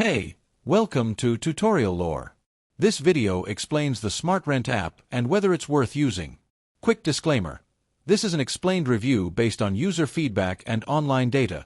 Hey, welcome to Tutorial Lore. This video explains the SmartRent app and whether it's worth using. Quick disclaimer. This is an explained review based on user feedback and online data,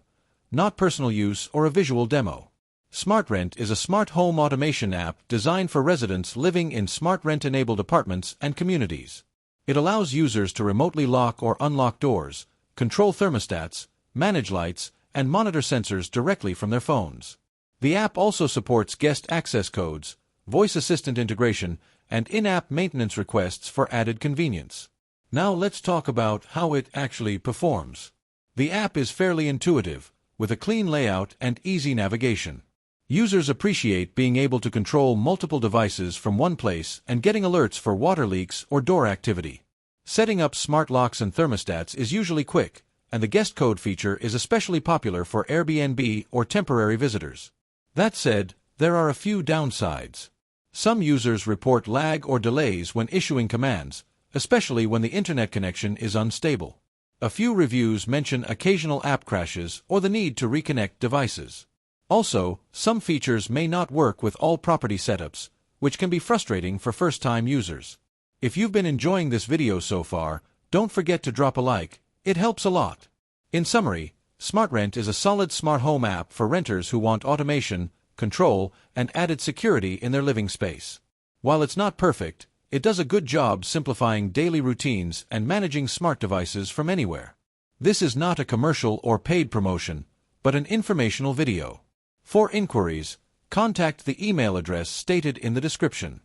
not personal use or a visual demo. SmartRent is a smart home automation app designed for residents living in SmartRent-enabled apartments and communities. It allows users to remotely lock or unlock doors, control thermostats, manage lights, and monitor sensors directly from their phones. The app also supports guest access codes, voice assistant integration, and in-app maintenance requests for added convenience. Now let's talk about how it actually performs. The app is fairly intuitive, with a clean layout and easy navigation. Users appreciate being able to control multiple devices from one place and getting alerts for water leaks or door activity. Setting up smart locks and thermostats is usually quick, and the guest code feature is especially popular for Airbnb or temporary visitors. That said, there are a few downsides. Some users report lag or delays when issuing commands, especially when the internet connection is unstable. A few reviews mention occasional app crashes or the need to reconnect devices. Also, some features may not work with all property setups, which can be frustrating for first-time users. If you've been enjoying this video so far, don't forget to drop a like. It helps a lot. In summary, SmartRent is a solid smart home app for renters who want automation, control, and added security in their living space. While it's not perfect, it does a good job simplifying daily routines and managing smart devices from anywhere. This is not a commercial or paid promotion, but an informational video. For inquiries, contact the email address stated in the description.